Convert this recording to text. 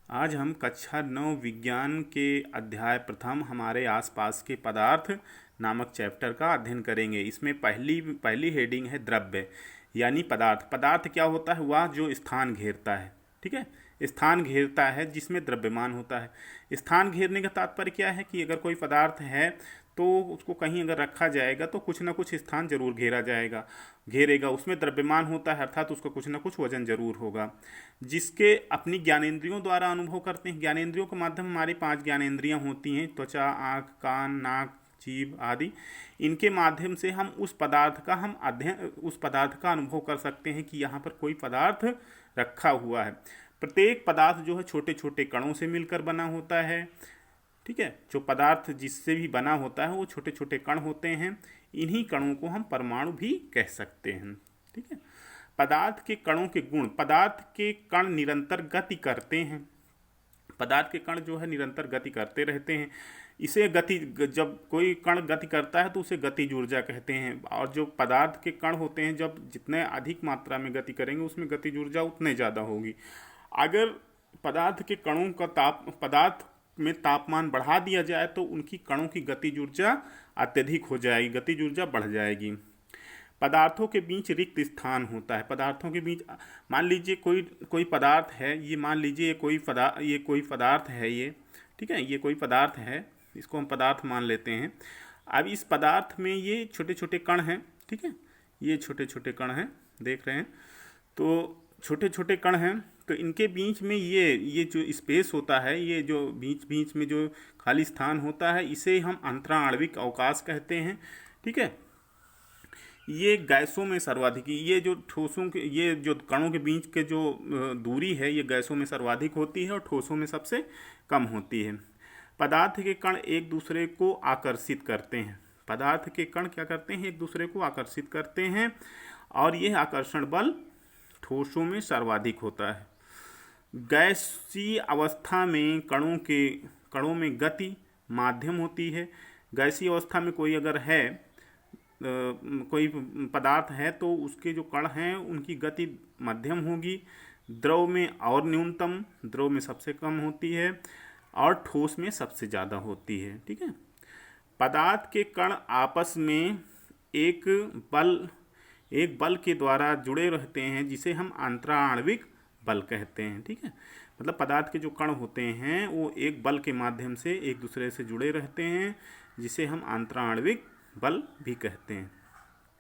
आज हम कक्षा 9 विज्ञान के अध्याय प्रथम हमारे आसपास के पदार्थ नामक चैप्टर का अध्ययन करेंगे। इसमें पहली पहली हेडिंग है द्रव्य यानी पदार्थ। पदार्थ क्या होता है? वह जो स्थान घेरता है, ठीक है, स्थान घेरता है जिसमें द्रव्यमान होता है। स्थान घेरने का तात्पर्य क्या है कि अगर कोई पदार्थ है तो उसको कहीं अगर रखा जाएगा तो कुछ ना कुछ स्थान जरूर घेरेगा, उसमें द्रव्यमान होता है, अर्थात उसका कुछ ना कुछ वजन जरूर होगा, जिसके अपनी ज्ञानेंद्रियों द्वारा अनुभव करते हैं। ज्ञानेंद्रियों के माध्यम हमारी 5 ज्ञानेंद्रियां होती हैं, त्वचा, आँख, कान, नाक, जीभ आदि। इनके माध्यम से हम उस पदार्थ का अनुभव कर सकते हैं कि यहाँ पर कोई पदार्थ रखा हुआ है। प्रत्येक पदार्थ जो है छोटे छोटे कणों से मिलकर बना होता है, ठीक है। जो पदार्थ जिससे भी बना होता है वो छोटे छोटे कण होते हैं। इन्हीं कणों को हम परमाणु भी कह सकते हैं, ठीक है। पदार्थ के कणों के गुण। पदार्थ के कण निरंतर गति करते हैं। पदार्थ के कण जो है निरंतर गति करते रहते हैं। इसे गति, जब कोई कण गति करता है तो उसे गतिज ऊर्जा कहते हैं। और जो पदार्थ के कण होते हैं जब जितने अधिक मात्रा में गति करेंगे उसमें गतिज ऊर्जा उतने ज़्यादा होगी। अगर पदार्थ के कणों का पदार्थ में तापमान बढ़ा दिया जाए तो उनकी कणों की गतिज ऊर्जा अत्यधिक हो जाएगी, गतिज ऊर्जा बढ़ जाएगी। पदार्थों के बीच रिक्त स्थान होता है। पदार्थों के बीच, मान लीजिए कोई पदार्थ है, ये मान लीजिए ये कोई पदार्थ है, ये ठीक है, ये कोई पदार्थ है, इसको हम पदार्थ मान लेते हैं। अब इस पदार्थ में ये छोटे छोटे कण हैं, ठीक है, ये छोटे छोटे कण हैं, देख रहे हैं, तो छोटे छोटे कण हैं। तो इनके बीच में ये जो स्पेस होता है, ये जो बीच बीच में जो खाली स्थान होता है, इसे हम अंतराण्विक अवकाश कहते हैं, ठीक है। ये गैसों में सर्वाधिक, ये जो ठोसों के, ये जो कणों के बीच के जो दूरी है, ये गैसों में सर्वाधिक होती है और ठोसों में सबसे कम होती है। पदार्थ के कण एक दूसरे को आकर्षित करते हैं। पदार्थ के कण क्या करते हैं? एक दूसरे को आकर्षित करते हैं, और यह आकर्षण बल ठोसों में सर्वाधिक होता है। गैसीय अवस्था में कणों में गति माध्यम होती है। गैसीय अवस्था में कोई अगर है, कोई पदार्थ है, तो उसके जो कण हैं उनकी गति मध्यम होगी। द्रव में और न्यूनतम, द्रव में सबसे कम होती है, और ठोस में सबसे ज़्यादा होती है, ठीक है। पदार्थ के कण आपस में एक बल के द्वारा जुड़े रहते हैं जिसे हम अंतराण्विक बल कहते हैं, ठीक है। मतलब पदार्थ के जो कण होते हैं वो एक बल के माध्यम से एक दूसरे से जुड़े रहते हैं जिसे हम अंतराण्विक बल भी कहते हैं।